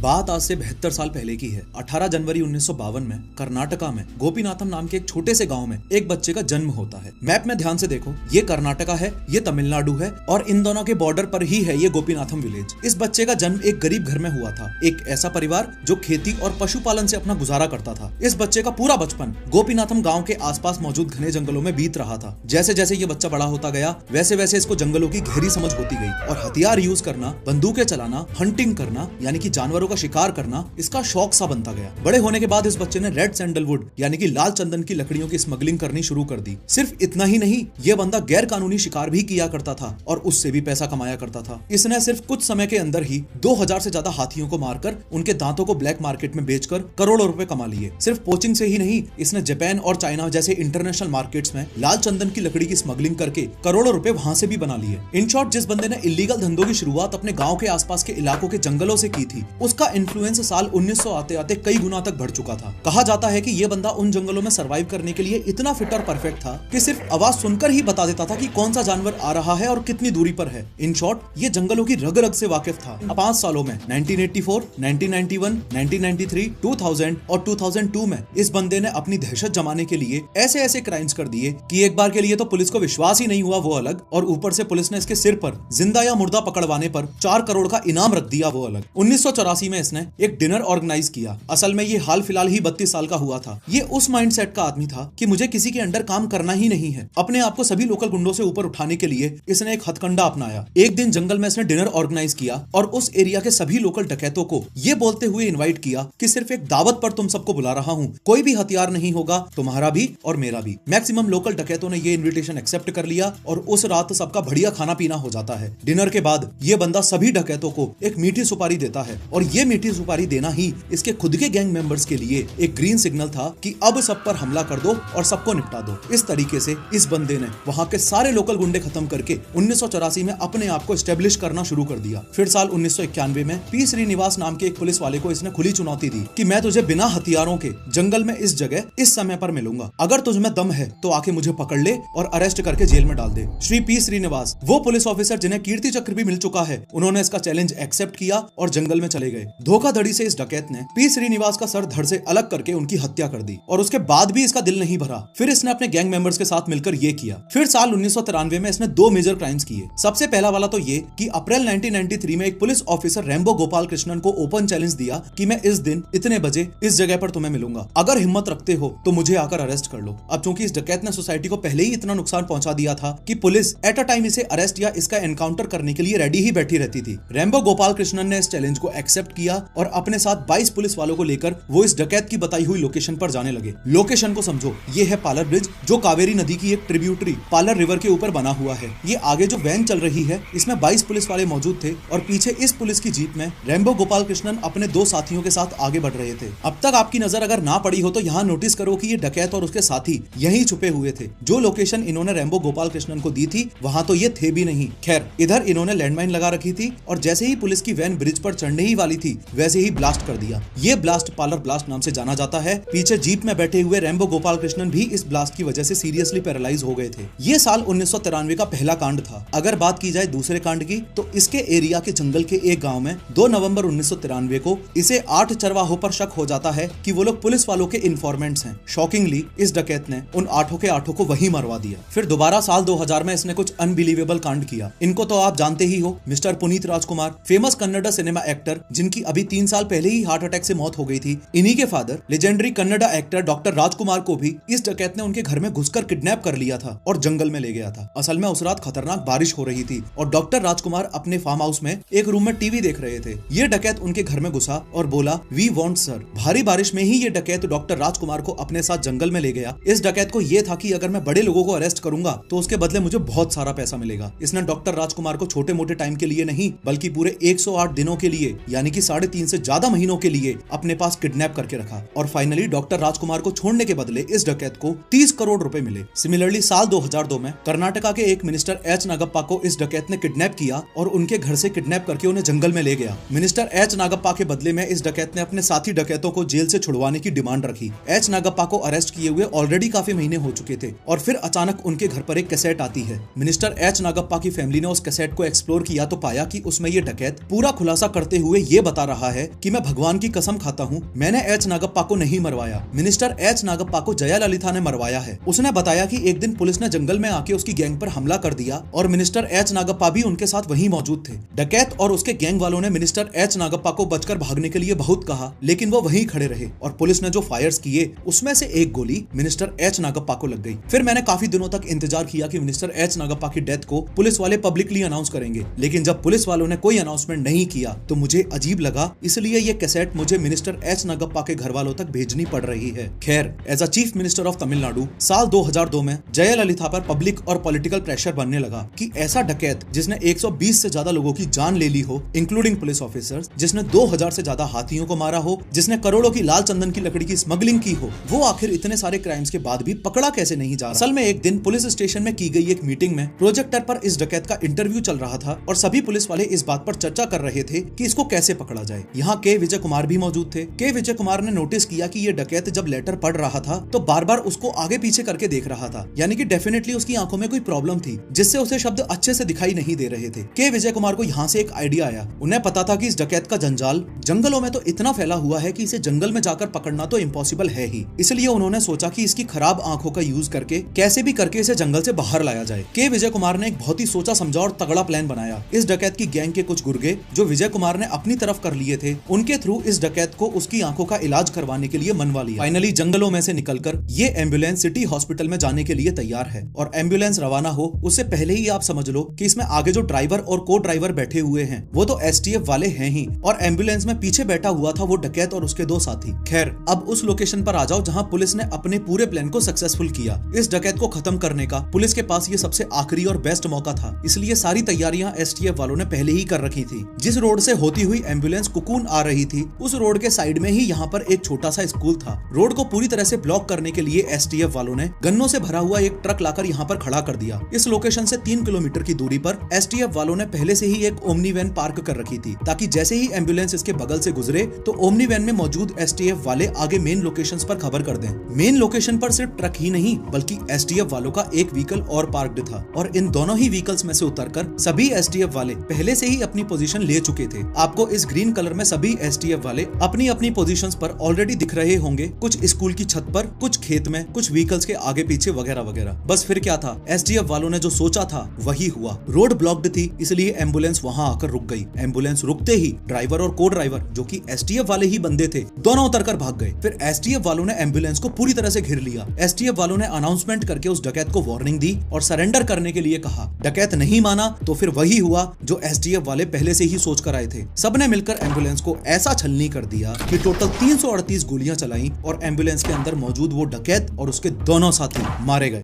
बात आज से 72 साल पहले की है। 18 जनवरी 1952 में कर्नाटका में गोपीनाथम नाम के एक छोटे से गांव में एक बच्चे का जन्म होता है। मैप में ध्यान से देखो, ये कर्नाटका है, ये तमिलनाडु है और इन दोनों के बॉर्डर पर ही है ये गोपीनाथम विलेज। इस बच्चे का जन्म एक गरीब घर में हुआ था, एक ऐसा परिवार जो खेती और पशुपालन से अपना गुजारा करता था। इस बच्चे का पूरा बचपन गोपीनाथम गाँव के आसपास मौजूद घने जंगलों में बीत रहा था। जैसे जैसे ये बच्चा बड़ा होता गया वैसे वैसे इसको जंगलों की गहरी समझ होती गई और हथियार यूज करना, बंदूकें चलाना, हंटिंग करना यानी कि जानवरों का शिकार करना इसका शौक सा बनता गया। बड़े होने के बाद इस बच्चे ने रेड सैंडलवुड यानी कि लाल चंदन की लकड़ियों की स्मगलिंग करनी शुरू कर दी। सिर्फ इतना ही नहीं, यह बंदा गैर कानूनी शिकार भी किया करता था और उससे भी पैसा कमाया करता था। इसने सिर्फ कुछ समय के अंदर ही 2000 से ज्यादा हाथियों को मारकर उनके दांतों को ब्लैक मार्केट में बेचकर करोड़ों रुपए कमा लिए। सिर्फ पोचिंग से ही नहीं, इसने जापान और चाइना जैसे इंटरनेशनल मार्केट्स में लाल चंदन की लकड़ी की स्मगलिंग करके करोड़ों रुपए वहां से भी बना लिए। इन शॉर्ट, जिस बंदे ने इलीगल धंधों की शुरुआत अपने गांव के आसपास के इलाकों के जंगलों से की थी, उसका इन्फ्लुएंस साल 1900 आते आते कई गुना तक बढ़ चुका था। कहा जाता है कि यह बंदा उन जंगलों में सरवाइव करने के लिए इतना फिट और परफेक्ट था कि सिर्फ आवाज सुनकर ही बता देता था कि कौन सा जानवर आ रहा है और कितनी दूरी पर है। इन शॉर्ट, ये जंगलों की रग रग से वाकिफ था। 5 सालों में 1984, 1991, 1993, 2000 और 2002 में इस बंदे ने अपनी दहशत जमाने के लिए ऐसे ऐसे क्राइम्स कर दिए कि एक बार के लिए तो पुलिस को विश्वास ही नहीं हुआ, वो अलग, और ऊपर से पुलिस ने इसके सिर पर जिंदा या मुर्दा पकड़वाने पर 4 करोड़ का इनाम रख दिया, वो अलग। 1984 में इसने एक डिनर ऑर्गेनाइज किया। असल में ये हाल फिलहाल ही 32 साल का हुआ था। ये उस माइंडसेट का आदमी था कि मुझे किसी के अंडर काम करना ही नहीं है। अपने आप को सभी लोकल गुंडों से ऊपर उठाने के लिए इसने एक हथकंडा अपनाया। एक दिन जंगल में इसने डिनर ऑर्गेनाइज किया और उस एरिया के सभी लोकल डकैतों को ये बोलते हुए इनवाइट किया कि सिर्फ एक दावत पर तुम सबको बुला रहा हूँ, कोई भी हथियार नहीं होगा, तुम्हारा भी और मेरा भी। मैक्सिमम लोकल डकैतों ने ये इन्विटेशन एक्सेप्ट कर लिया और उस रात सबका बढ़िया खाना पीना हो जाता है। डिनर के बाद ये बंदा सभी डकैतों को एक मीठी सुपारी देता है और ये मीठी सुपारी देना ही इसके खुद के गैंग मेंबर्स के लिए एक ग्रीन सिग्नल था कि अब सब पर हमला कर दो और सबको निपटा दो। इस तरीके से इस बंदे ने वहां के सारे लोकल गुंडे खत्म करके 1984 में अपने आप को एस्टेब्लिश करना शुरू कर दिया। फिर साल 1991 में पी श्रीनिवास नाम के एक पुलिस वाले को इसने खुली चुनौती दी कि मैं तुझे बिना हथियारों के जंगल में इस जगह इस समय पर मिलूंगा, अगर तुझ में दम है तो आके मुझे पकड़ ले और अरेस्ट करके जेल में डाल दे। श्री पी श्रीनिवास, वो पुलिस ऑफिसर जिन्हें कीर्ति चक्र भी मिल चुका है, उन्होंने इसका चैलेंज एक्सेप्ट किया और जंगल में चले गए। धोखाधड़ी से इस डकैत ने पी श्रीनिवास का सर धड़ से अलग करके उनकी हत्या कर दी और उसके बाद भी इसका दिल नहीं भरा। फिर इसने अपने गैंग मेंबर्स के साथ मिलकर ये किया। फिर साल 1993 में इसने 2 मेजर क्राइम्स किए। सबसे पहला वाला तो ये कि अप्रैल 1993 में एक police officer Rambo Gopal Krishnan को ओपन चैलेंज दिया कि मैं इस दिन इतने बजे इस जगह पर तुम्हें मिलूंगा, अगर हिम्मत रखते हो तो मुझे आकर अरेस्ट कर लो। अब चूंकि इस डकैत ने सोसाइटी को पहले ही इतना नुकसान पहुंचा दिया था कि पुलिस एट अ टाइम इसे अरेस्ट या इसका एनकाउंटर करने के लिए रेडी ही बैठी रहती थी। रैम्बो गोपाल कृष्णन ने इस चैलेंज को एक्सेप्ट किया और अपने साथ 22 पुलिस वालों को लेकर वो इस डकैत की बताई हुई लोकेशन पर जाने लगे। लोकेशन को समझो, ये है पालर ब्रिज, जो कावेरी नदी की एक ट्रिब्यूटरी पालर रिवर के ऊपर बना हुआ है। ये आगे जो वैन चल रही है इसमें 22 पुलिस वाले मौजूद थे और पीछे इस पुलिस की जीप में रैम्बो गोपाल कृष्णन अपने 2 साथियों के साथ आगे बढ़ रहे थे। अब तक आपकी नजर अगर ना पड़ी हो तो यहाँ नोटिस करो कि ये डकैत और उसके साथी यहीं छुपे हुए थे। जो लोकेशन इन्होंने रैम्बो गोपाल कृष्णन को दी थी वहां तो ये थे भी नहीं। खैर, इधर इन्होंने लैंडमाइन लगा रखी थी और जैसे ही पुलिस की वैन ब्रिज पर चढ़ने ही वाली थी वैसे ही ब्लास्ट कर दिया। ये ब्लास्ट पालर ब्लास्ट नाम से जाना जाता है। पीछे जीप में बैठे हुए रैम्बो गोपाल कृष्णन भी इस ब्लास्ट की वजह से सीरियसली पैरालाइज हो गए थे। ये साल 1993 का पहला कांड था। अगर बात की जाए दूसरे कांड की तो इसके एरिया के जंगल के एक गांव में 2 नवंबर 1993 को इसे 8 चरवाहों पर शक हो जाता है कि वो लोग पुलिस वालों के इन्फॉर्मेंट्स हैं। शॉकिंगली इस डकैत ने उन 8 के 8 को वहीं मरवा दिया। फिर दोबारा साल 2000 में इसने कुछ अनबिलीवेबल कांड किया। इनको तो आप जानते ही हो, मिस्टर पुनीत राजकुमार, फेमस कन्नड़ सिनेमा एक्टर जिनकी अभी 3 साल पहले ही हार्ट अटैक से मौत हो गई थी। इन्हीं के father legendary Kannada actor doctor Rajkumar को भी इस डकैत ने उनके घर में घुसकर किडनैप कर लिया था और जंगल में ले गया था। असल में उस रात खतरनाक बारिश हो रही थी और डॉक्टर राजकुमार अपने फार्म हाउस में एक रूम में टीवी देख रहे थे। ये डकैत उनके घर में घुसा और बोला, वी वांट सर। भारी बारिश में ही ये डकैत डॉक्टर राजकुमार को अपने साथ जंगल में ले गया। इस डकैत को ये था कि अगर मैं बड़े लोगों को अरेस्ट करूंगा तो उसके बदले मुझे बहुत सारा पैसा मिलेगा। इसने डॉक्टर राजकुमार को छोटे मोटे टाइम के लिए नहीं बल्कि पूरे 108 दिनों के लिए यानी कि 3.5 से ज्यादा महीनों के लिए अपने पास किडनैप करके रखा और फाइनली डॉक्टर राजकुमार को छोड़ने के बदले इस डकैत को 30 करोड़ रुपए मिले। सिमिलरली साल 2002 में कर्नाटका के एक मिनिस्टर एच नागप्पा को इस डकैत ने किडनैप किया और उनके घर से किडनैप करके उन्हें जंगल में ले गया। मिनिस्टर एच नागप्पा के बदले में इस डकैत ने अपने साथी डकैतों को जेल से छुड़वाने की डिमांड रखी। एच नागप्पा को अरेस्ट किए हुए ऑलरेडी काफी महीने हो चुके थे और फिर अचानक उनके घर पर एक कैसेट आती है। मिनिस्टर एच नागप्पा की फैमिली ने उस कैसेट को एक्सप्लोर किया तो पाया कि उसमें ये डकैत पूरा खुलासा करते हुए ये बता रहा है कि मैं भगवान की कसम खाता हूँ, मैंने एच नागप्पा को नहीं मरवाया, मिनिस्टर एच नागप्पा को जयललिता ने मरवाया है। उसने बताया कि एक दिन पुलिस ने जंगल में आके उसकी गैंग पर हमला कर दिया और मिनिस्टर एच नागप्पा भी उनके साथ वहीं मौजूद थे। डकैत और उसके गैंग वालों ने मिनिस्टर एच नागप्पा को बचकर भागने के लिए बहुत कहा, लेकिन वो वहीं खड़े रहे और पुलिस ने जो फायर्स किए उसमें से एक गोली मिनिस्टर एच नागप्पा को लग गई। फिर मैंने काफी दिनों तक इंतजार किया कि मिनिस्टर एच नागप्पा की डेथ को पुलिस वाले पब्लिकली अनाउंस करेंगे, लेकिन जब पुलिस वालों ने कोई अनाउंसमेंट नहीं किया तो मुझे अजीब लगा, इसलिए ये कैसेट मुझे मिनिस्टर एच नागप्पा के घर वालों तक भेजनी पड़ रही है। खैर, as a chief minister of Tamil Nadu साल 2002 में जयललिता पर पब्लिक और पॉलिटिकल प्रेशर बनने लगा कि ऐसा डकैत जिसने 120 से ज्यादा लोगों की जान ले ली हो, इंक्लूडिंग पुलिस ऑफिसर्स, जिसने 2000 से ज्यादा हाथियों को मारा हो, जिसने करोड़ों की लाल चंदन की लकड़ी की स्मगलिंग की हो, वो आखिर इतने सारे क्राइम्स के बाद भी पकड़ा कैसे नहीं जा रहा। असल में एक दिन पुलिस स्टेशन में की गई एक मीटिंग में प्रोजेक्टर पर इस डकैत का इंटरव्यू चल रहा था और सभी पुलिस वाले इस बात पर चर्चा कर रहे थे कि इसको कैसे पकड़ा जाए। यहाँ के विजय कुमार भी मौजूद थे। के विजय कुमार ने नोटिस किया कि ये डकैत जब लेटर पढ़ रहा था तो बार बार उसको आगे पीछे करके देख रहा था, यानी कि डेफिनेटली उसकी आंखों में कोई प्रॉब्लम थी जिससे उसे शब्द अच्छे से दिखाई नहीं दे रहे थे। के विजय कुमार को यहाँ से एक आइडिया आया। उन्हें पता था कि इस डकैत का जंजाल जंगलों में तो इतना फैला हुआ है कि इसे जंगल में जाकर पकड़ना तो इम्पॉसिबल है ही, इसलिए उन्होंने सोचा कि इसकी खराब आंखों का यूज करके कैसे भी करके इसे जंगल से बाहर लाया जाए। के विजय कुमार ने एक बहुत ही सोचा समझा और तगड़ा प्लान बनाया। इस डकैत की गैंग के कुछ गुर्गे जो विजय कुमार ने अपनी तरफ कर लिए थे, उनके थ्रू इस डकैत को उसकी आंखों का इलाज करवाने के लिए मनवा लिया। फाइनली जंगलों में से निकलकर ये एम्बुलेंस सिटी हॉस्पिटल में जाने के लिए तैयार है और एम्बुलेंस रवाना हो उससे पहले ही आप समझ लो कि इसमें आगे जो ड्राइवर और को ड्राइवर बैठे हुए हैं वो तो एसटीएफ वाले हैं ही, और एम्बुलेंस में पीछे बैठा हुआ था वो डकैत और उसके 2 साथी। खैर, अब उस लोकेशन पर आ जाओ जहां पुलिस ने अपने पूरे प्लान को सक्सेसफुल किया। इस डकैत को खत्म करने का पुलिस के पास ये सबसे आखिरी और बेस्ट मौका था, इसलिए सारी तैयारियां एसटीएफ वालों ने पहले ही कर रखी थी। जिस रोड से होती हुई एम्बुलेंस कुकून आ रही थी उस रोड के साइड में ही यहाँ पर एक छोटा सा स्कूल था। रोड को पूरी तरह से ब्लॉक करने के लिए एसटीएफ वालों ने गन्नों से भरा हुआ एक ट्रक लाकर यहाँ पर खड़ा कर दिया। इस लोकेशन से 3 किलोमीटर की दूरी पर एसटीएफ वालों ने पहले से ही एक ओमनी वैन पार्क कर रखी थी, ताकि जैसे ही एम्बुलेंस इसके बगल से गुजरे तो ओमनी वैन में मौजूद एसटीएफ वाले आगे मेन लोकेशंस पर खबर कर दें। मेन लोकेशन पर सिर्फ ट्रक ही नहीं बल्कि एसटीएफ वालों का एक व्हीकल और पार्क्ड था, और इन दोनों ही व्हीकल्स में से उतरकर सभी एसटीएफ वाले पहले से ही अपनी पोजीशन ले चुके थे। आपको इस ग्रीन कलर में सभी एसटीएफ वाले अपनी अपनी पोजीशंस पर ऑलरेडी दिख रहे होंगे, कुछ स्कूल की छत पर, कुछ खेत में, कुछ व्हीकल्स के आगे पीछे वगैरह वगैरह। बस फिर क्या था, एसटीएफ वालों ने जो सोचा था वही हुआ। रोड ब्लॉक्ड थी इसलिए एम्बुलेंस वहां आकर रुक गई। एम्बुलेंस रुकते ही ड्राइवर और को ड्राइवर जो कि एसटीएफ वाले ही बंदे थे दोनों उतरकर भाग गए। फिर एसटीएफ वालों ने एम्बुलेंस को पूरी तरह से घेर लिया। एसटीएफ वालों ने अनाउंसमेंट करके उस डकैत को वार्निंग दी और सरेंडर करने के लिए कहा। डकैत नहीं माना तो फिर वही हुआ जो एसटीएफ वाले पहले से ही सोच कर आए थे। सबने मिलकर एम्बुलेंस को ऐसा छलनी कर दिया कि टोटल 338 गोलियां चलाई और एम्बुलेंस के अंदर मौजूद वो डकैत और उसके दोनों साथी मारे गए।